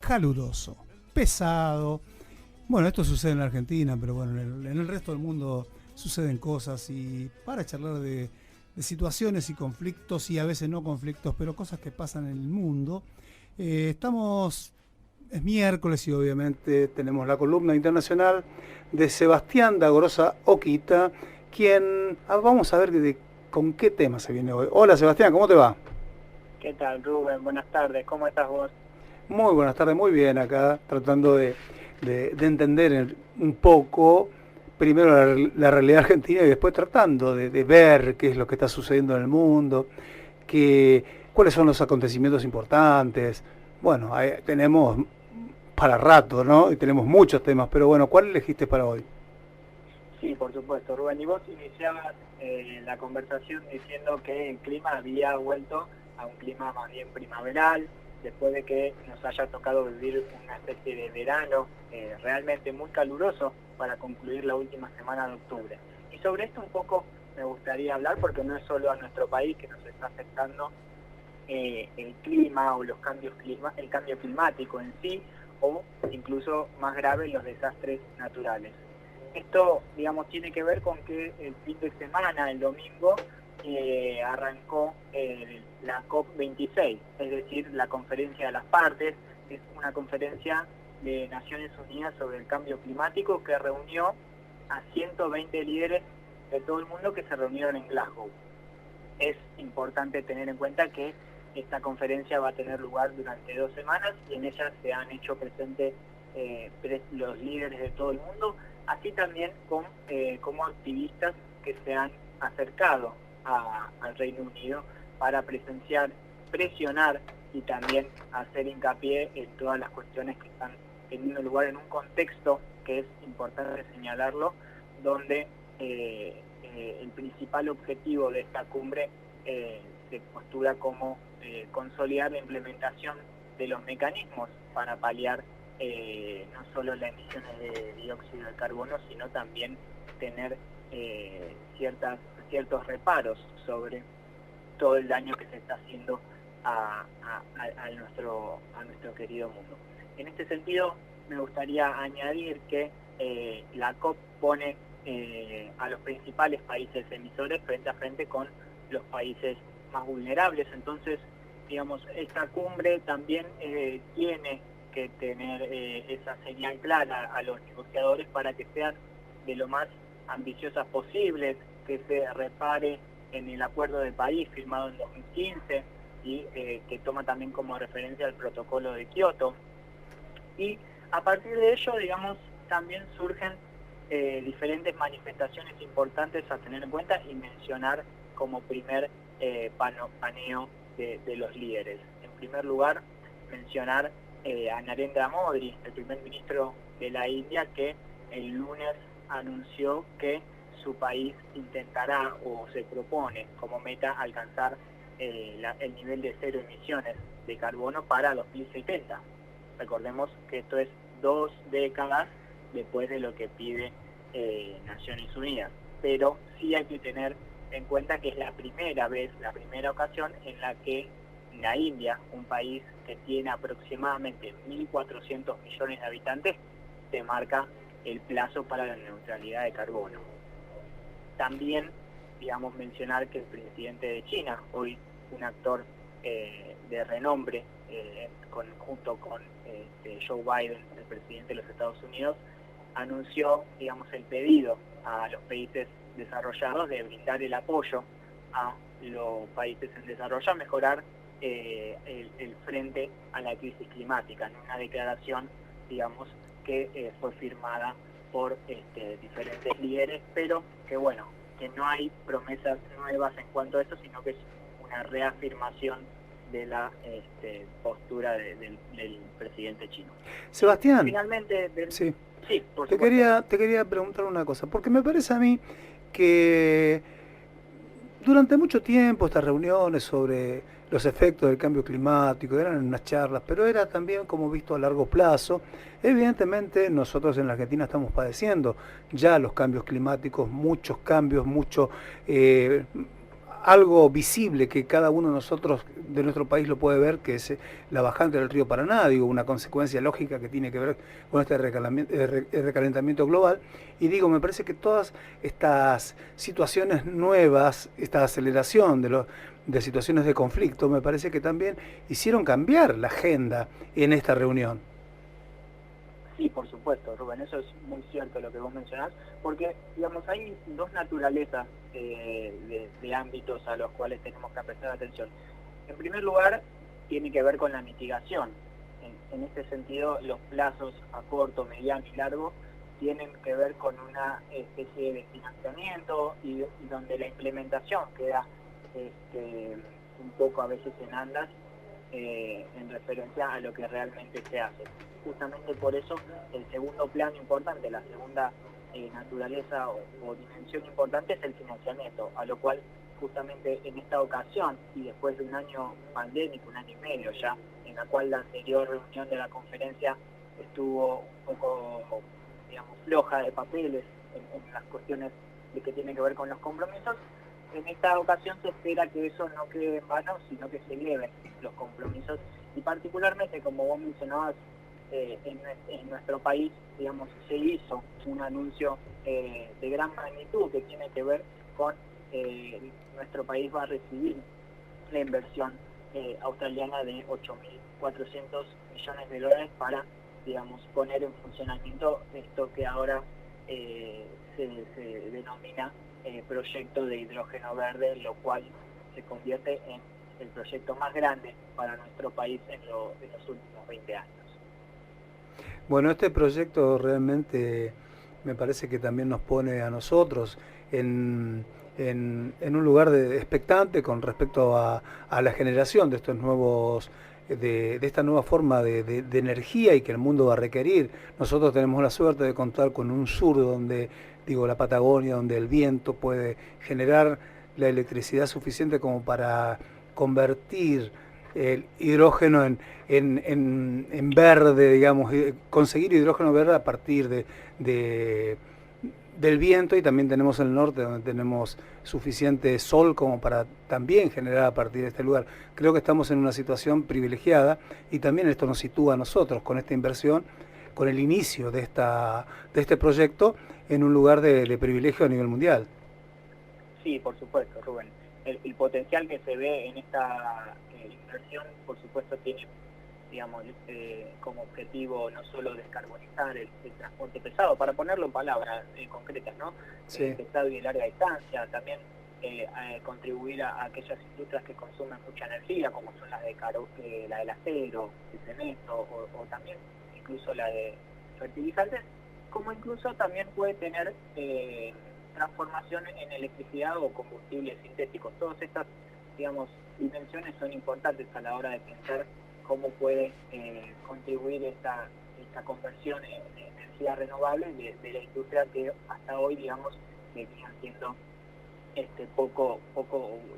caluroso, pesado. Bueno, esto sucede en la Argentina, pero bueno, en el resto del mundo suceden cosas y para charlar de situaciones y conflictos y a veces no conflictos, pero cosas que pasan en el mundo, es miércoles y obviamente tenemos la columna internacional de Sebastián Dagorosa Oquita, quien, vamos a ver con qué tema se viene hoy. Hola Sebastián, ¿cómo te va? ¿Qué tal, Rubén? Buenas tardes, ¿cómo estás vos? Muy buenas tardes, muy bien acá, tratando de entender un poco, primero la realidad argentina y después tratando de ver qué es lo que está sucediendo en el mundo, cuáles son los acontecimientos importantes. Bueno, tenemos para rato, ¿no? Y tenemos muchos temas, pero bueno, ¿cuál elegiste para hoy? Sí, por supuesto, Rubén. Y vos iniciabas la conversación diciendo que el clima había vuelto a un clima más bien primaveral, después de que nos haya tocado vivir una especie de verano realmente muy caluroso para concluir la última semana de octubre. Y sobre esto un poco me gustaría hablar porque no es solo a nuestro país que nos está afectando el clima o el cambio climático en sí, o incluso más grave los desastres naturales. Esto, digamos, tiene que ver con que el fin de semana, el domingo, arrancó la COP26, es decir, la Conferencia de las Partes. Es una conferencia de Naciones Unidas sobre el cambio climático que reunió a 120 líderes de todo el mundo que se reunieron en Glasgow. Es importante tener en cuenta que esta conferencia va a tener lugar durante 2 semanas y en ella se han hecho presentes los líderes de todo el mundo, así también como activistas que se han acercado al Reino Unido para presionar y también hacer hincapié en todas las cuestiones que están teniendo lugar en un contexto que es importante señalarlo, donde el principal objetivo de esta cumbre se postula como consolidar la implementación de los mecanismos para paliar no solo las emisiones de dióxido de carbono, sino también tener ciertos reparos sobre todo el daño que se está haciendo a nuestro querido mundo. En este sentido, me gustaría añadir que la COP pone a los principales países emisores frente a frente con los países más vulnerables. Entonces, digamos, esta cumbre también tiene que tener esa señal clara a los negociadores para que sean de lo más ambiciosas posibles, que se repare en el Acuerdo de París firmado en 2015 y que toma también como referencia el protocolo de Kioto. Y a partir de ello, digamos, también surgen diferentes manifestaciones importantes a tener en cuenta y mencionar como primer paneo de los líderes. En primer lugar, mencionar a Narendra Modi, el primer ministro de la India, que el lunes anunció que su país intentará o se propone como meta alcanzar el nivel de 0 emisiones de carbono para 2070. Recordemos que esto es 2 décadas después de lo que pide Naciones Unidas, pero sí hay que tener en cuenta que es la primera ocasión en la que la India, un país que tiene aproximadamente 1.400 millones de habitantes, se marca el plazo para la neutralidad de carbono. También, digamos, mencionar que el presidente de China, hoy un actor de renombre, junto con Joe Biden, el presidente de los Estados Unidos, anunció, digamos, el pedido a los países desarrollados de brindar el apoyo a los países en desarrollo a mejorar el frente a la crisis climática, en una declaración, digamos, que fue firmada por diferentes líderes, pero que bueno, que no hay promesas nuevas en cuanto a esto, sino que es una reafirmación de la postura del presidente chino. Sebastián, Finalmente, sí, sí, por supuesto. te quería preguntar una cosa, porque me parece a mí que durante mucho tiempo estas reuniones sobre los efectos del cambio climático eran unas charlas, pero era también como visto a largo plazo. Evidentemente nosotros en la Argentina estamos padeciendo ya los cambios climáticos, muchos cambios, algo visible que cada uno de nosotros de nuestro país lo puede ver, que es la bajante del río Paraná, digo, una consecuencia lógica que tiene que ver con este recalentamiento global. Y digo, me parece que todas estas situaciones nuevas, esta aceleración de situaciones de conflicto, me parece que también hicieron cambiar la agenda en esta reunión. Sí, por supuesto, Rubén, eso es muy cierto lo que vos mencionás, porque, digamos, hay dos naturalezas de ámbitos a los cuales tenemos que prestar atención. En primer lugar, tiene que ver con la mitigación. En este sentido, los plazos a corto, mediano y largo tienen que ver con una especie de financiamiento y donde la implementación queda un poco a veces en andas en referencia a lo que realmente se hace. Justamente por eso el segundo plano importante, la segunda naturaleza o dimensión importante es el financiamiento, a lo cual justamente en esta ocasión y después de un año pandémico, un año y medio ya, en la cual la anterior reunión de la conferencia estuvo un poco, digamos, floja de papeles en las cuestiones de que tiene que ver con los compromisos, en esta ocasión se espera que eso no quede en vano, sino que se eleven los compromisos y particularmente, como vos mencionabas, en nuestro país, digamos, se hizo un anuncio de gran magnitud que tiene que ver con nuestro país va a recibir la inversión australiana de 8.400 millones de dólares para, digamos, poner en funcionamiento esto que ahora se denomina proyecto de hidrógeno verde, lo cual se convierte en el proyecto más grande para nuestro país en los últimos 20 años. Bueno, este proyecto realmente me parece que también nos pone a nosotros en un lugar expectante con respecto a la generación de estos nuevos, de esta nueva forma de energía y que el mundo va a requerir. Nosotros tenemos la suerte de contar con un sur donde, digo, la Patagonia, donde el viento puede generar la electricidad suficiente como para convertir el hidrógeno en verde, digamos, conseguir hidrógeno verde a partir del viento, y también tenemos el norte donde tenemos suficiente sol como para también generar a partir de este lugar. Creo que estamos en una situación privilegiada y también esto nos sitúa a nosotros con esta inversión, con el inicio de este proyecto en un lugar de privilegio a nivel mundial. Sí, por supuesto, Rubén. El potencial que se ve en esta inversión, por supuesto, tiene, digamos, como objetivo no solo descarbonizar el transporte pesado, para ponerlo en palabras concretas, ¿no? Sí. Pesado y de larga distancia, también contribuir a aquellas industrias que consumen mucha energía, como son las la del acero, el cemento, o también incluso la de fertilizantes, como incluso también puede tener transformación en electricidad o combustibles sintéticos. Todas estas, digamos, dimensiones son importantes a la hora de pensar cómo puede contribuir esta conversión en energía renovable de la industria que hasta hoy, digamos, venía siendo poco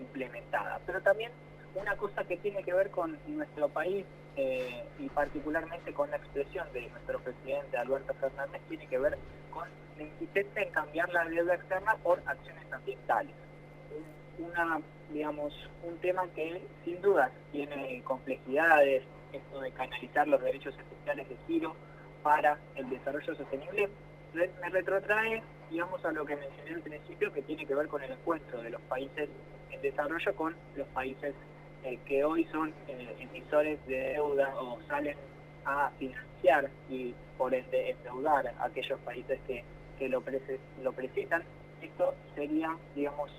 implementada. Pero también una cosa que tiene que ver con nuestro país y particularmente con la expresión de nuestro presidente Alberto Fernández tiene que ver con la insistencia en cambiar la deuda externa por acciones ambientales. Digamos, un tema que sin dudas tiene complejidades, esto de canalizar los derechos esenciales de giro para el desarrollo sostenible, me retrotrae, digamos, a lo que mencioné al principio, que tiene que ver con el encuentro de los países en desarrollo con los países que hoy son emisores de deuda o salen a financiar y por ende endeudar a aquellos países que lo precisan. Esto sería, digamos,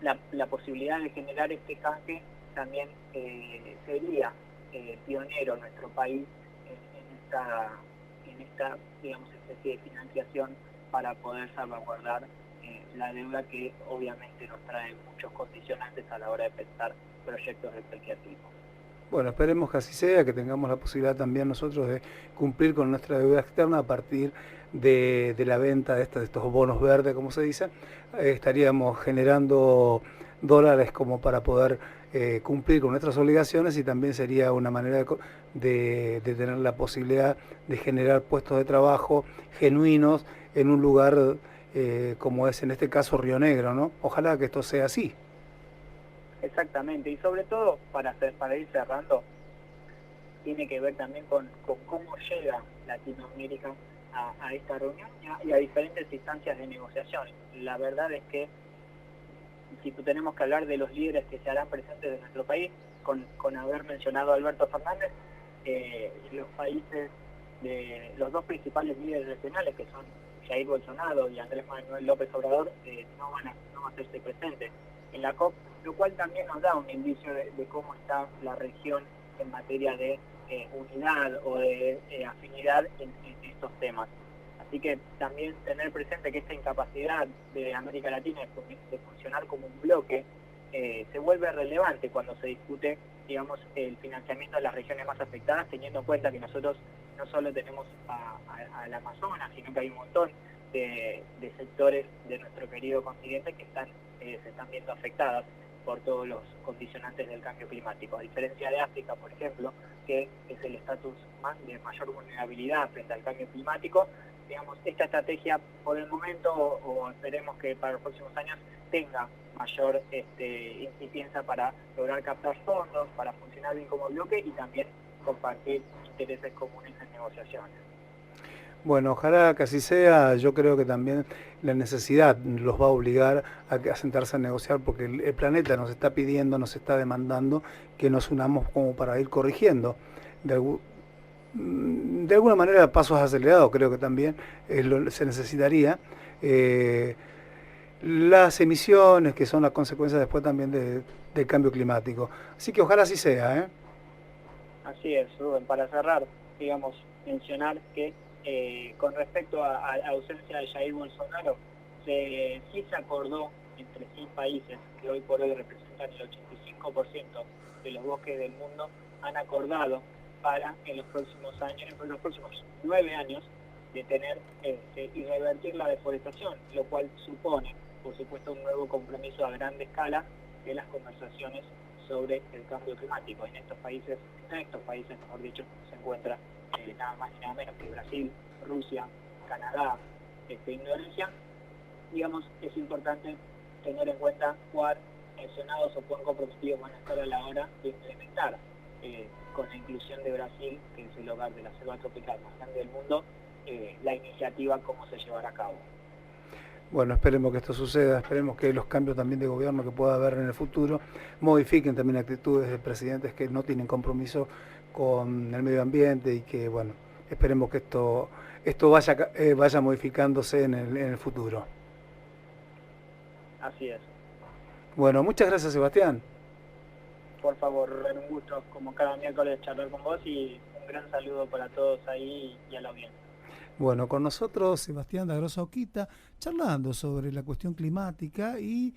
la posibilidad de generar este canje también sería pionero en nuestro país en esta, digamos, especie de financiación para poder salvaguardar la deuda que obviamente nos trae muchos condicionantes a la hora de pensar proyectos de cualquier tipo. Bueno, esperemos que así sea, que tengamos la posibilidad también nosotros de cumplir con nuestra deuda externa a partir de la venta de estos bonos verdes, como se dice. Estaríamos generando dólares como para poder cumplir con nuestras obligaciones, y también sería una manera de tener la posibilidad de generar puestos de trabajo genuinos en un lugar como es en este caso Río Negro, ¿no? Ojalá que esto sea así. Exactamente, y sobre todo, para ir cerrando, tiene que ver también con cómo llega Latinoamérica a esta reunión y a diferentes instancias de negociación. La verdad es que si tenemos que hablar de los líderes que se harán presentes de nuestro país, con haber mencionado a Alberto Fernández, los países, los dos principales líderes regionales, que son Jair Bolsonaro y Andrés Manuel López Obrador, no van a hacerse presentes en la COP, lo cual también nos da un indicio de cómo está la región en materia de unidad o de afinidad en estos temas. Así que también tener presente que esta incapacidad de América Latina de funcionar como un bloque se vuelve relevante cuando se discute, digamos, el financiamiento de las regiones más afectadas, teniendo en cuenta que nosotros no solo tenemos al Amazonas, sino que hay un montón de sectores de nuestro querido continente que se están viendo afectadas por todos los condicionantes del cambio climático. A diferencia de África, por ejemplo, que es el estatus de mayor vulnerabilidad frente al cambio climático, digamos, esta estrategia por el momento, o esperemos que para los próximos años, tenga mayor incidencia para lograr captar fondos, para funcionar bien como bloque y también compartir intereses comunes en negociaciones. Bueno, ojalá que así sea. Yo creo que también la necesidad los va a obligar a sentarse a negociar, porque el planeta nos está pidiendo, nos está demandando que nos unamos como para ir corrigiendo. De alguna manera, pasos acelerados creo que también se necesitaría. Las emisiones, que son las consecuencias después también del cambio climático. Así que ojalá así sea, ¿eh? Así es, Rubén. Para cerrar, digamos, mencionar que con respecto a la ausencia de Jair Bolsonaro, sí se acordó entre 100 países que hoy por hoy representan el 85% de los bosques del mundo, han acordado para en los próximos 9 años, detener y revertir la deforestación, lo cual supone, por supuesto, un nuevo compromiso a gran escala de las conversaciones sobre el cambio climático. En estos países, mejor dicho, se encuentra nada más y nada menos que Brasil, Rusia, Canadá, Indonesia. Digamos, es importante tener en cuenta cuán mencionados o cuán comprometidos van a estar a la hora de implementar, con la inclusión de Brasil, que es el hogar de la selva tropical más grande del mundo, la iniciativa cómo se llevará a cabo. Bueno, esperemos que esto suceda, esperemos que los cambios también de gobierno que pueda haber en el futuro modifiquen también actitudes de presidentes que no tienen compromiso con el medio ambiente y que, bueno, esperemos que esto vaya modificándose en el futuro. Así es. Bueno, muchas gracias, Sebastián. Por favor, un gusto como cada miércoles charlar con vos y un gran saludo para todos ahí y a la audiencia. Bueno, con nosotros Sebastián Dagrosa Oquita, charlando sobre la cuestión climática y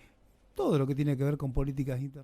todo lo que tiene que ver con políticas internacionales.